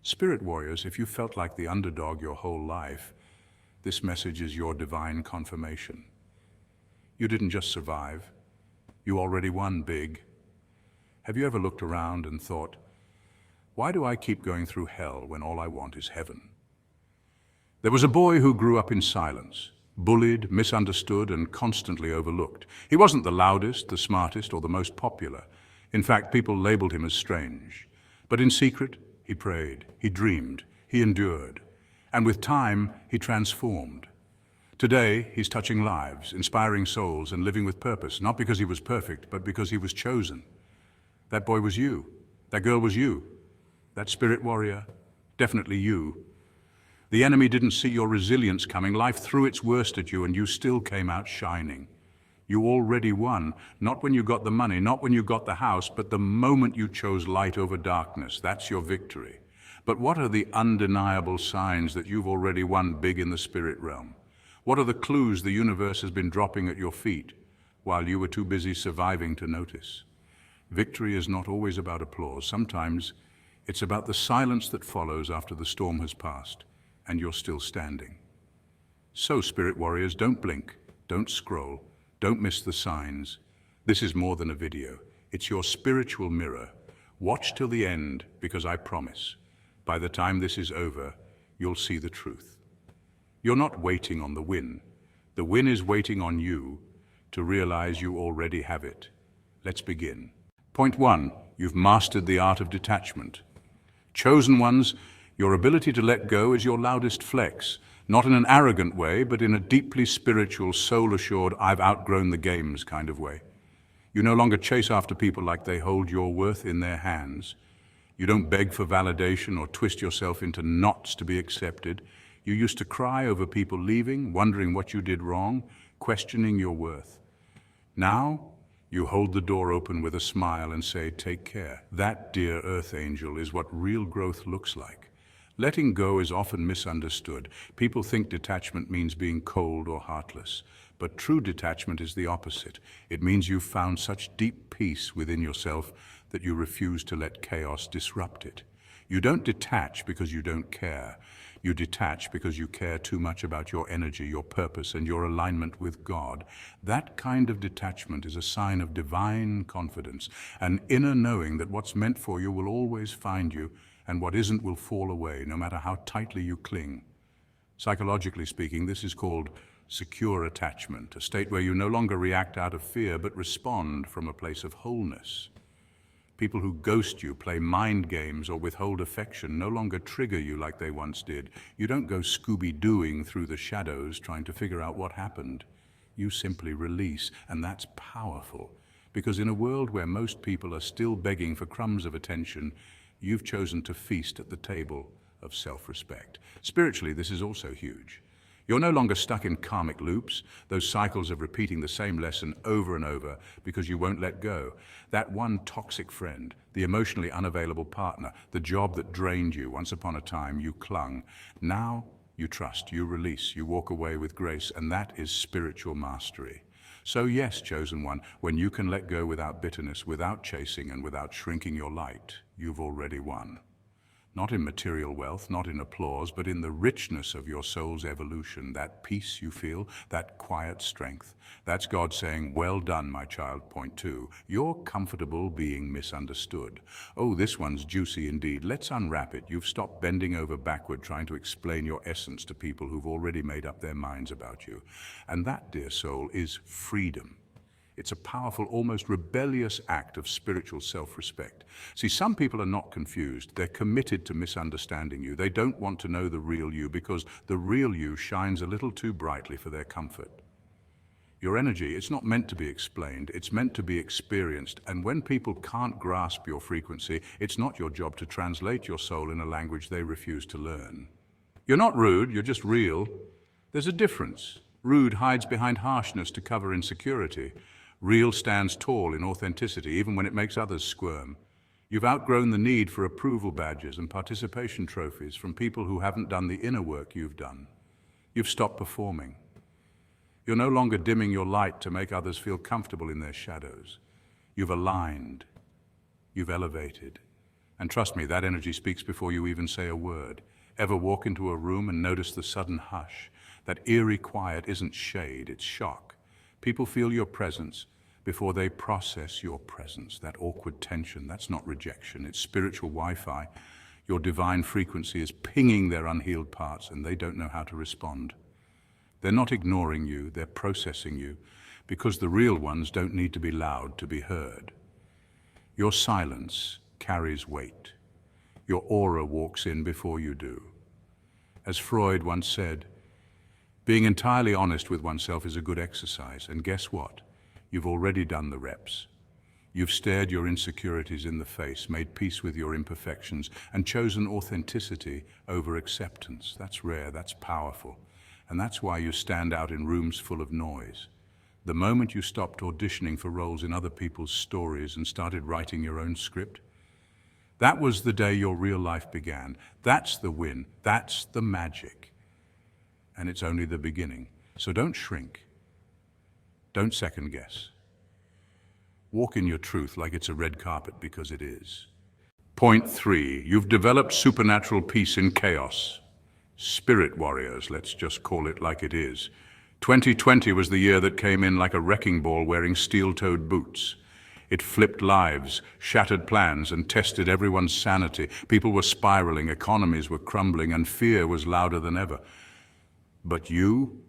Spirit warriors, if you felt like the underdog your whole life, this message is your divine confirmation. You didn't just survive, you already won big. Have you ever looked around and thought, why do I keep going through hell when all I want is heaven? There was a boy who grew up in silence, bullied, misunderstood, and constantly overlooked. He wasn't the loudest, the smartest, or the most popular. In fact, people labeled him as strange. But in secret, he prayed, he dreamed, he endured. And with time, he transformed. Today, he's touching lives, inspiring souls, and living with purpose, not because he was perfect, but because he was chosen. That boy was you. That girl was you. That spirit warrior, definitely you. The enemy didn't see your resilience coming. Life threw its worst at you, and you still came out shining. You already won, not when you got the money, not when you got the house, but the moment you chose light over darkness. That's your victory. But what are the undeniable signs that you've already won big in the spirit realm? What are the clues the universe has been dropping at your feet while you were too busy surviving to notice? Victory is not always about applause. Sometimes it's about the silence that follows after the storm has passed and you're still standing. So, spirit warriors, don't blink, don't scroll, don't miss the signs. This is more than a video. It's your spiritual mirror. Watch till the end, because I promise, by the time this is over, you'll see the truth. You're not waiting on the win. The win is waiting on you to realize you already have it. Let's begin. Point 1, you've mastered the art of detachment. Chosen ones, your ability to let go is your loudest flex, not in an arrogant way, but in a deeply spiritual, soul-assured, I've outgrown the games kind of way. You no longer chase after people like they hold your worth in their hands. You don't beg for validation or twist yourself into knots to be accepted. You used to cry over people leaving, wondering what you did wrong, questioning your worth. Now, you hold the door open with a smile and say, take care. That, dear earth angel, is what real growth looks like. Letting go is often misunderstood. People think detachment means being cold or heartless. But true detachment is the opposite. It means you've found such deep peace within yourself that you refuse to let chaos disrupt it. You don't detach because you don't care. You detach because you care too much about your energy, your purpose, and your alignment with God. That kind of detachment is a sign of divine confidence, an inner knowing that what's meant for you will always find you, and what isn't will fall away, no matter how tightly you cling. Psychologically speaking, this is called secure attachment, a state where you no longer react out of fear, but respond from a place of wholeness. People who ghost you, play mind games, or withhold affection no longer trigger you like they once did. You don't go Scooby-Dooing through the shadows trying to figure out what happened. You simply release, and that's powerful, because in a world where most people are still begging for crumbs of attention, you've chosen to feast at the table of self-respect. Spiritually, this is also huge. You're no longer stuck in karmic loops, those cycles of repeating the same lesson over and over because you won't let go. That one toxic friend, the emotionally unavailable partner, the job that drained you, once upon a time you clung. Now you trust, you release, you walk away with grace, and that is spiritual mastery. So yes, chosen one, when you can let go without bitterness, without chasing, and without shrinking your light, you've already won. Not in material wealth, not in applause, but in the richness of your soul's evolution, that peace you feel, that quiet strength. That's God saying, well done, my child. Point 2, you're comfortable being misunderstood. Oh, this one's juicy indeed. Let's unwrap it. You've stopped bending over backward trying to explain your essence to people who've already made up their minds about you. And that, dear soul, is freedom. It's a powerful, almost rebellious act of spiritual self-respect. See, some people are not confused. They're committed to misunderstanding you. They don't want to know the real you because the real you shines a little too brightly for their comfort. Your energy, it's not meant to be explained. It's meant to be experienced. And when people can't grasp your frequency, it's not your job to translate your soul in a language they refuse to learn. You're not rude, you're just real. There's a difference. Rude hides behind harshness to cover insecurity. Real stands tall in authenticity, even when it makes others squirm. You've outgrown the need for approval badges and participation trophies from people who haven't done the inner work you've done. You've stopped performing. You're no longer dimming your light to make others feel comfortable in their shadows. You've aligned. You've elevated. And trust me, that energy speaks before you even say a word. Ever walk into a room and notice the sudden hush? That eerie quiet isn't shade, it's shock. People feel your presence before they process your presence. That awkward tension, that's not rejection, it's spiritual Wi-Fi. Your divine frequency is pinging their unhealed parts and they don't know how to respond. They're not ignoring you, they're processing you, because the real ones don't need to be loud to be heard. Your silence carries weight. Your aura walks in before you do. As Freud once said, being entirely honest with oneself is a good exercise, and guess what? You've already done the reps. You've stared your insecurities in the face, made peace with your imperfections, and chosen authenticity over acceptance. That's rare, that's powerful, and that's why you stand out in rooms full of noise. The moment you stopped auditioning for roles in other people's stories and started writing your own script, that was the day your real life began. That's the win, that's the magic. And it's only the beginning. So don't shrink. Don't second guess. Walk in your truth like it's a red carpet, because it is. Point 3, you've developed supernatural peace in chaos. Spirit warriors, let's just call it like it is. 2020 was the year that came in like a wrecking ball wearing steel-toed boots. It flipped lives, shattered plans, and tested everyone's sanity. People were spiraling, economies were crumbling, and fear was louder than ever. But you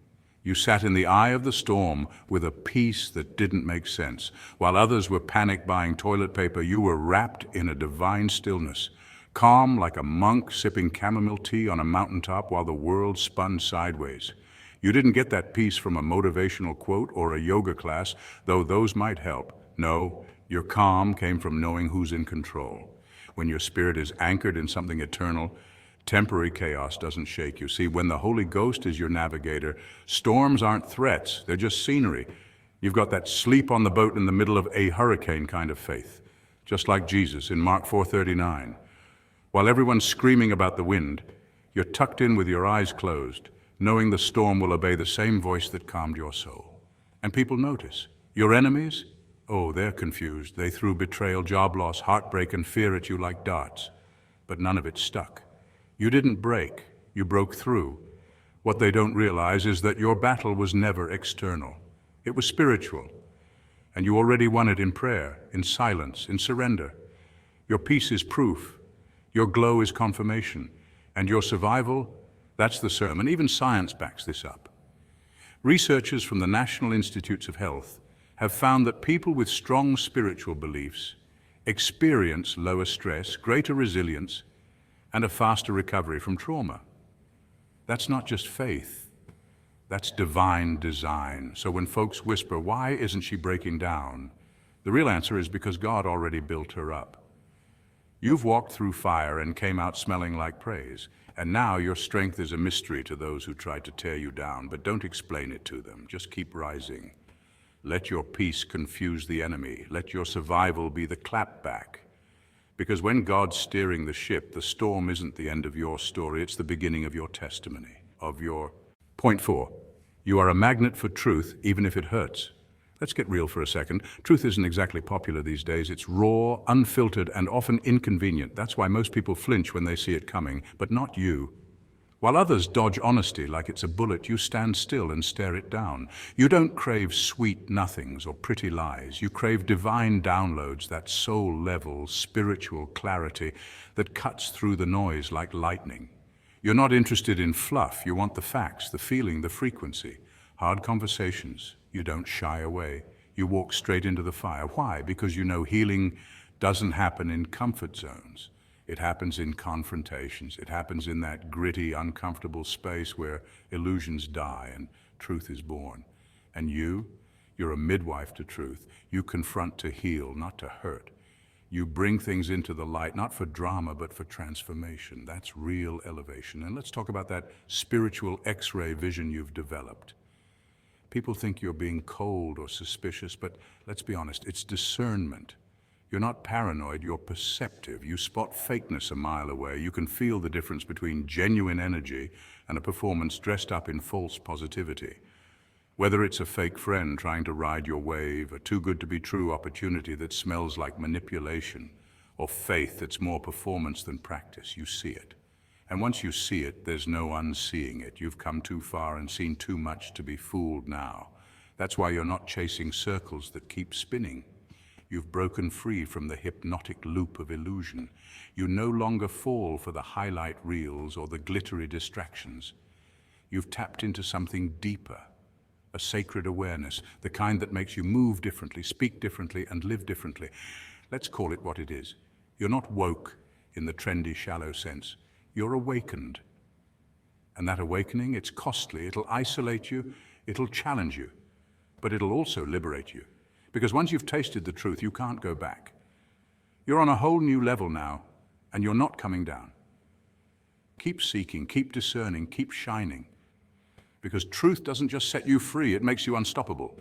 sat in the eye of the storm with a peace that didn't make sense. While others were panic buying toilet paper, you were wrapped in a divine stillness, calm like a monk sipping chamomile tea on a mountaintop while the world spun sideways. You didn't get that peace from a motivational quote or a yoga class, though those might help. No, your calm came from knowing who's in control. When your spirit is anchored in something eternal, temporary chaos doesn't shake you. See, when the Holy Ghost is your navigator, storms aren't threats, they're just scenery. You've got that sleep on the boat in the middle of a hurricane kind of faith, just like Jesus in Mark 4:39. While everyone's screaming about the wind, you're tucked in with your eyes closed, knowing the storm will obey the same voice that calmed your soul. And people notice. Your enemies? Oh, they're confused. They threw betrayal, job loss, heartbreak, and fear at you like darts. But none of it stuck. You didn't break, you broke through. What they don't realize is that your battle was never external. It was spiritual. And you already won it in prayer, in silence, in surrender. Your peace is proof. Your glow is confirmation. And your survival, that's the sermon. Even science backs this up. Researchers from the National Institutes of Health have found that people with strong spiritual beliefs experience lower stress, greater resilience, and a faster recovery from trauma. That's not just faith, that's divine design. So when folks whisper, why isn't she breaking down? The real answer is because God already built her up. You've walked through fire and came out smelling like praise, and now your strength is a mystery to those who tried to tear you down, but don't explain it to them, just keep rising. Let your peace confuse the enemy. Let your survival be the clapback. Because when God's steering the ship, the storm isn't the end of your story, it's the beginning of your testimony, of your... Point 4, you are a magnet for truth, even if it hurts. Let's get real for a second. Truth isn't exactly popular these days. It's raw, unfiltered, and often inconvenient. That's why most people flinch when they see it coming, but not you. While others dodge honesty like it's a bullet, you stand still and stare it down. You don't crave sweet nothings or pretty lies. You crave divine downloads, that soul-level, spiritual clarity that cuts through the noise like lightning. You're not interested in fluff. You want the facts, the feeling, the frequency. Hard conversations. You don't shy away. You walk straight into the fire. Why? Because you know healing doesn't happen in comfort zones. It happens in confrontations. It happens in that gritty, uncomfortable space where illusions die and truth is born. And you're a midwife to truth. You confront to heal, not to hurt. You bring things into the light, not for drama, but for transformation. That's real elevation. And let's talk about that spiritual X-ray vision you've developed. People think you're being cold or suspicious, but let's be honest, it's discernment. You're not paranoid, you're perceptive. You spot fakeness a mile away. You can feel the difference between genuine energy and a performance dressed up in false positivity. Whether it's a fake friend trying to ride your wave, a too-good-to-be-true opportunity that smells like manipulation, or faith that's more performance than practice. You see it. And once you see it, there's no unseeing it. You've come too far and seen too much to be fooled now. That's why you're not chasing circles that keep spinning. You've broken free from the hypnotic loop of illusion. You no longer fall for the highlight reels or the glittery distractions. You've tapped into something deeper, a sacred awareness, the kind that makes you move differently, speak differently, and live differently. Let's call it what it is. You're not woke in the trendy, shallow sense. You're awakened. And that awakening, it's costly. It'll isolate you, it'll challenge you, but it'll also liberate you. Because once you've tasted the truth, you can't go back. You're on a whole new level now, and you're not coming down. Keep seeking, keep discerning, keep shining. Because truth doesn't just set you free, it makes you unstoppable.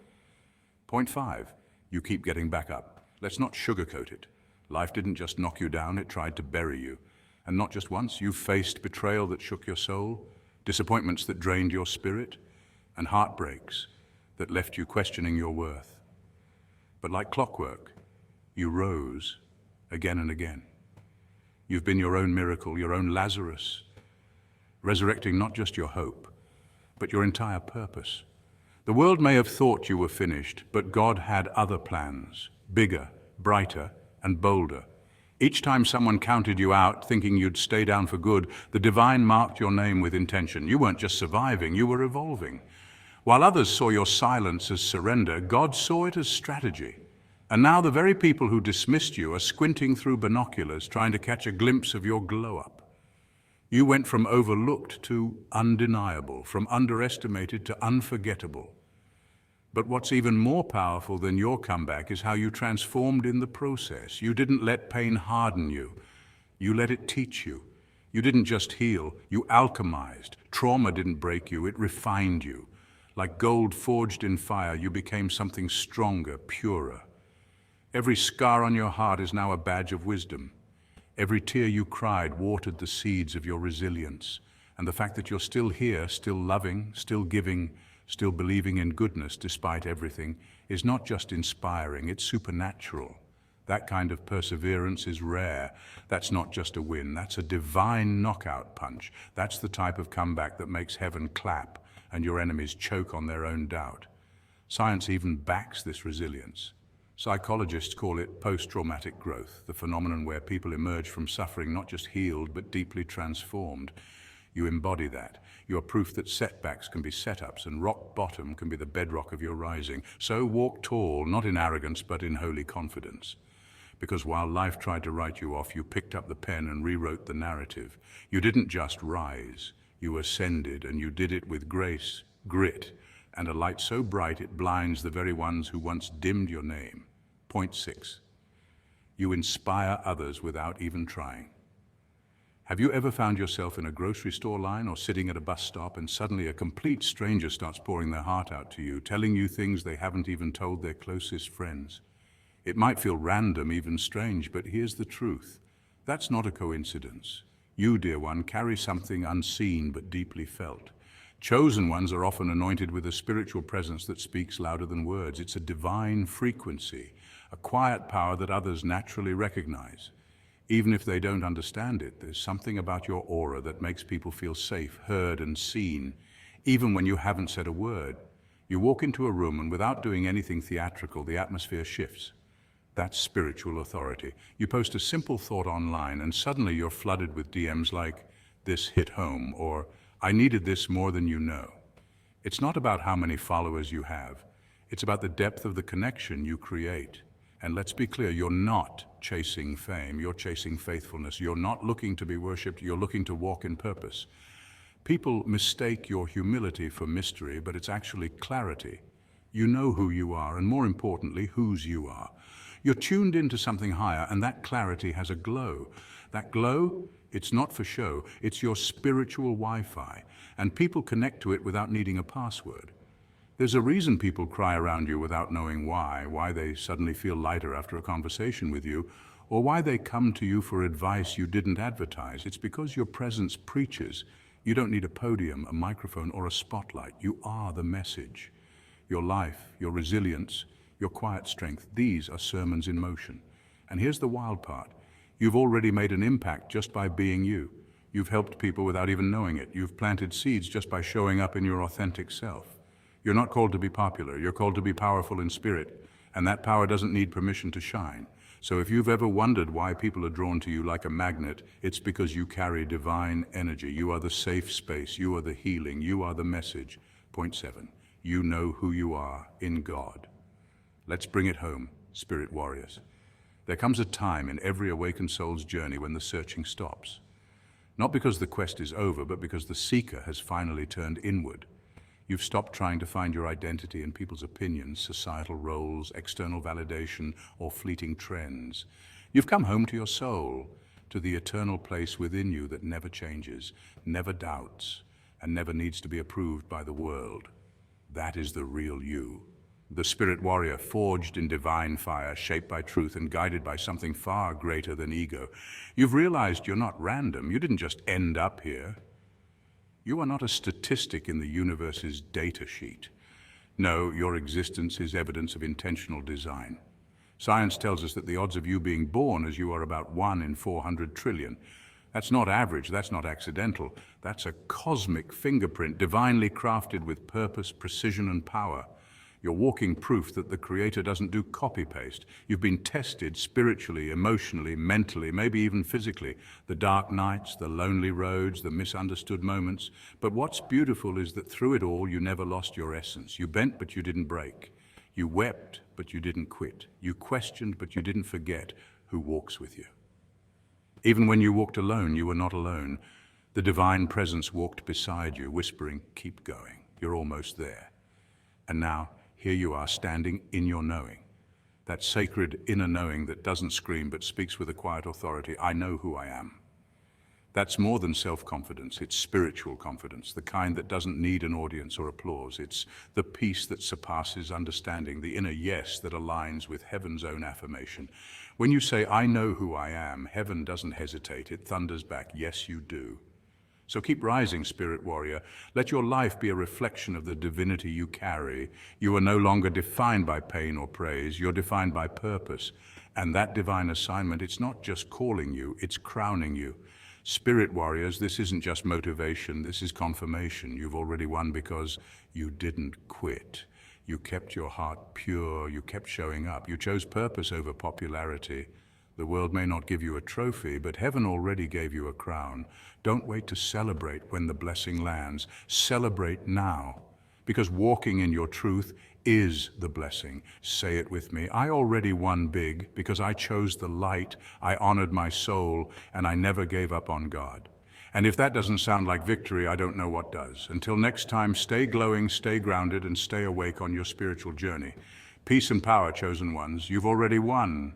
Point 5, you keep getting back up. Let's not sugarcoat it. Life didn't just knock you down, it tried to bury you. And not just once, you faced betrayal that shook your soul, disappointments that drained your spirit, and heartbreaks that left you questioning your worth. But like clockwork, you rose again and again. You've been your own miracle, your own Lazarus, resurrecting not just your hope, but your entire purpose. The world may have thought you were finished, but God had other plans, bigger, brighter, and bolder. Each time someone counted you out, thinking you'd stay down for good, the divine marked your name with intention. You weren't just surviving, you were evolving. While others saw your silence as surrender, God saw it as strategy. And now the very people who dismissed you are squinting through binoculars, trying to catch a glimpse of your glow-up. You went from overlooked to undeniable, from underestimated to unforgettable. But what's even more powerful than your comeback is how you transformed in the process. You didn't let pain harden you. You let it teach you. You didn't just heal, you alchemized. Trauma didn't break you, it refined you. Like gold forged in fire, you became something stronger, purer. Every scar on your heart is now a badge of wisdom. Every tear you cried watered the seeds of your resilience. And the fact that you're still here, still loving, still giving, still believing in goodness despite everything, is not just inspiring, it's supernatural. That kind of perseverance is rare. That's not just a win, that's a divine knockout punch. That's the type of comeback that makes heaven clap and your enemies choke on their own doubt. Science even backs this resilience. Psychologists call it post-traumatic growth, the phenomenon where people emerge from suffering not just healed, but deeply transformed. You embody that. You're proof that setbacks can be setups and rock bottom can be the bedrock of your rising. So walk tall, not in arrogance, but in holy confidence. Because while life tried to write you off, you picked up the pen and rewrote the narrative. You didn't just rise, you ascended, and you did it with grace, grit, and a light so bright it blinds the very ones who once dimmed your name. Point 6, you inspire others without even trying. Have you ever found yourself in a grocery store line or sitting at a bus stop and suddenly a complete stranger starts pouring their heart out to you, telling you things they haven't even told their closest friends? It might feel random, even strange, but here's the truth. That's not a coincidence. You, dear one, carry something unseen but deeply felt. Chosen ones are often anointed with a spiritual presence that speaks louder than words. It's a divine frequency, a quiet power that others naturally recognize. Even if they don't understand it, there's something about your aura that makes people feel safe, heard, and seen, even when you haven't said a word. You walk into a room and without doing anything theatrical, the atmosphere shifts. That's spiritual authority. You post a simple thought online and suddenly you're flooded with DMs like, "This hit home," or "I needed this more than you know." It's not about how many followers you have. It's about the depth of the connection you create. And let's be clear, you're not chasing fame, you're chasing faithfulness. You're not looking to be worshipped, you're looking to walk in purpose. People mistake your humility for mystery, but it's actually clarity. You know who you are, and more importantly, whose you are. You're tuned into something higher, and that clarity has a glow. That glow, it's not for show, it's your spiritual Wi-Fi, and people connect to it without needing a password. There's a reason people cry around you without knowing why they suddenly feel lighter after a conversation with you, or why they come to you for advice you didn't advertise. It's because your presence preaches. You don't need a podium, a microphone, or a spotlight. You are the message. Your life, your resilience, your quiet strength, these are sermons in motion. And here's the wild part. You've already made an impact just by being you. You've helped people without even knowing it. You've planted seeds just by showing up in your authentic self. You're not called to be popular. You're called to be powerful in spirit. And that power doesn't need permission to shine. So if you've ever wondered why people are drawn to you like a magnet, it's because you carry divine energy. You are the safe space. You are the healing. You are the message. Point 7. You know who you are in God. Let's bring it home, spirit warriors. There comes a time in every awakened soul's journey when the searching stops. Not because the quest is over, but because the seeker has finally turned inward. You've stopped trying to find your identity in people's opinions, societal roles, external validation, or fleeting trends. You've come home to your soul, to the eternal place within you that never changes, never doubts, and never needs to be approved by the world. That is the real you. The spirit warrior, forged in divine fire, shaped by truth and guided by something far greater than ego. You've realized you're not random. You didn't just end up here. You are not a statistic in the universe's data sheet. No, your existence is evidence of intentional design. Science tells us that the odds of you being born as you are about 1 in 400 trillion. That's not average, that's not accidental. That's a cosmic fingerprint, divinely crafted with purpose, precision, and power. You're walking proof that the Creator doesn't do copy-paste. You've been tested spiritually, emotionally, mentally, maybe even physically. The dark nights, the lonely roads, the misunderstood moments. But what's beautiful is that through it all, you never lost your essence. You bent, but you didn't break. You wept, but you didn't quit. You questioned, but you didn't forget who walks with you. Even when you walked alone, you were not alone. The divine presence walked beside you, whispering, "Keep going. You're almost there." And now, here you are standing in your knowing, that sacred inner knowing that doesn't scream but speaks with a quiet authority. I know who I am. That's more than self-confidence, it's spiritual confidence, the kind that doesn't need an audience or applause. It's the peace that surpasses understanding, the inner yes that aligns with heaven's own affirmation. When you say, "I know who I am," heaven doesn't hesitate, it thunders back, "Yes, you do." So keep rising, spirit warrior. Let your life be a reflection of the divinity you carry. You are no longer defined by pain or praise. You're defined by purpose. And that divine assignment, it's not just calling you, it's crowning you. Spirit warriors, this isn't just motivation, this is confirmation. You've already won because you didn't quit. You kept your heart pure, you kept showing up. You chose purpose over popularity. The world may not give you a trophy, but heaven already gave you a crown. Don't wait to celebrate when the blessing lands. Celebrate now, because walking in your truth is the blessing. Say it with me. I already won big because I chose the light, I honored my soul, and I never gave up on God. And if that doesn't sound like victory, I don't know what does. Until next time, stay glowing, stay grounded, and stay awake on your spiritual journey. Peace and power, chosen ones. You've already won.